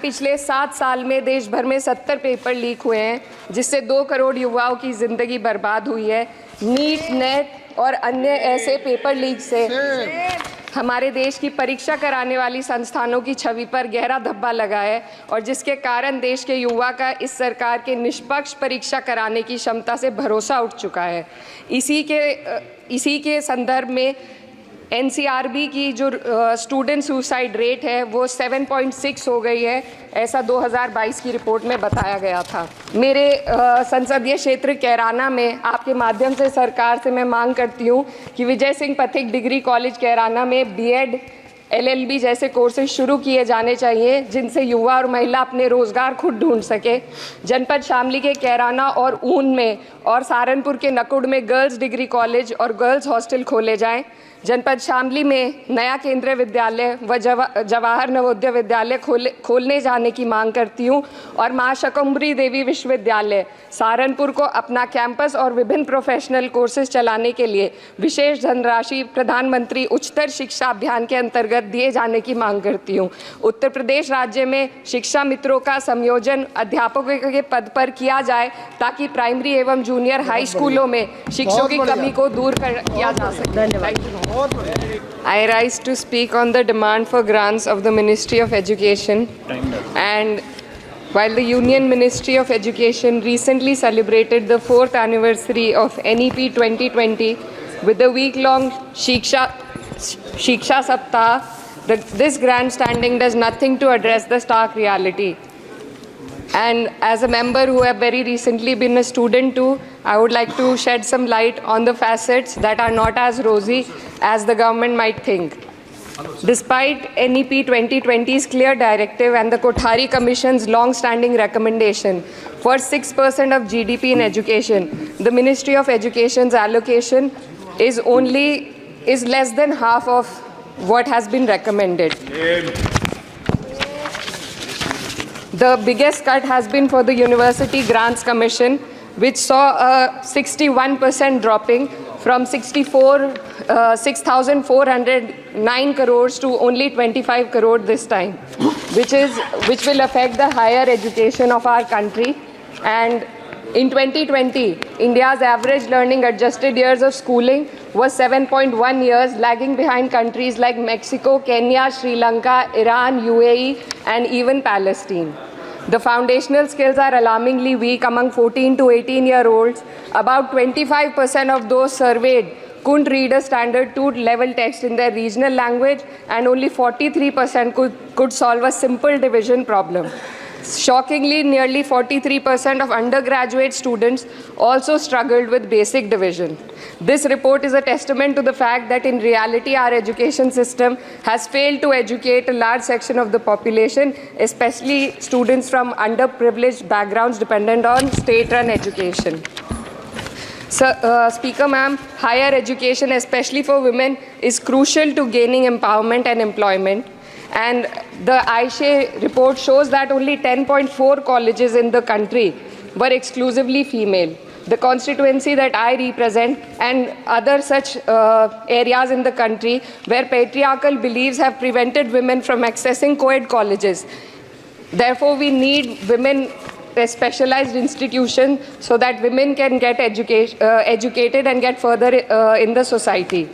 पिछले 7 साल में देश भर में 70 पेपर लीक हुए हैं, जिससे 2 करोड़ युवाओं की ज़िंदगी बर्बाद हुई है। नीट, नेट और अन्य ऐसे पेपर लीक से हमारे देश की परीक्षा कराने वाली संस्थानों की छवि पर गहरा धब्बा लगा है और जिसके कारण देश के युवा का इस सरकार के निष्पक्ष परीक्षा कराने की क्षमता से भरोसा उठ चुका है। इसी के संदर्भ में एनसीआरबी की जो स्टूडेंट सुसाइड रेट है वो 7.6 हो गई है, ऐसा 2022 की रिपोर्ट में बताया गया था। मेरे संसदीय क्षेत्र कैराना में आपके माध्यम से सरकार से मैं मांग करती हूँ कि विजय सिंह पथिक डिग्री कॉलेज कैराना में बीएड, एलएलबी जैसे कोर्सेज शुरू किए जाने चाहिए, जिनसे युवा और महिला अपने रोजगार खुद ढूंढ सके। जनपद शामली के कैराना और ऊन में और सहारनपुर के नकुड़ में गर्ल्स डिग्री कॉलेज और गर्ल्स हॉस्टल खोले जाएं। जनपद शामली में नया केंद्रीय विद्यालय व जवाहर नवोदय विद्यालय खोलने जाने की मांग करती हूँ और माँ शाकंभरी देवी विश्वविद्यालय सहारनपुर को अपना कैंपस और विभिन्न प्रोफेशनल कोर्सेज चलाने के लिए विशेष धनराशि प्रधानमंत्री उच्चतर शिक्षा अभियान के अंतर्गत दिए जाने की मांग करती हूँ। उत्तर प्रदेश राज्य में शिक्षा मित्रों का संयोजन अध्यापकों के पद पर किया जाए ताकि प्राइमरी एवं जूनियर हाई स्कूलों में शिक्षकों की कमी को दूर किया जा सके। धन्यवाद। I rise to speak on the demand for grants of the Ministry of Education. And while the Union Ministry of Education recently celebrated the 4th anniversary of NEP 2020 with the week-long Shiksha Saptah, this grandstanding does nothing to address the stark reality. And as a member who have very recently been a student too, I would like to shed some light on the facets that are not as rosy as the government might think. Despite NEP 2020's clear directive and the Kothari Commission's long-standing recommendation for 6% of GDP in education, the Ministry of Education's allocation is less than half of what has been recommended. The biggest cut has been for the University Grants Commission, which saw a 61% dropping from 6,409 crores to only 25 crore this time, which will affect the higher education of our country. And in 2020, India's average learning adjusted years of schooling was 7.1 years, lagging behind countries like Mexico, Kenya, Sri Lanka, Iran, UAE, and even Palestine. The foundational skills are alarmingly weak among 14 to 18-year-olds. About 25% of those surveyed couldn't read a standard 2-level text in their regional language, and only 43% could solve a simple division problem. Shockingly, nearly 43% of undergraduate students also struggled with basic division. This report is a testament to the fact that in reality our education system has failed to educate a large section of the population, especially students from underprivileged backgrounds dependent on state-run education. Speaker ma'am, higher education, especially for women, is crucial to gaining empowerment and employment. And the AISHE report shows that only 10.4 colleges in the country were exclusively female. The constituency that I represent and other such areas in the country where patriarchal beliefs have prevented women from accessing co-ed colleges. Therefore, we need women specialized institutions so that women can get educated and get further in the society.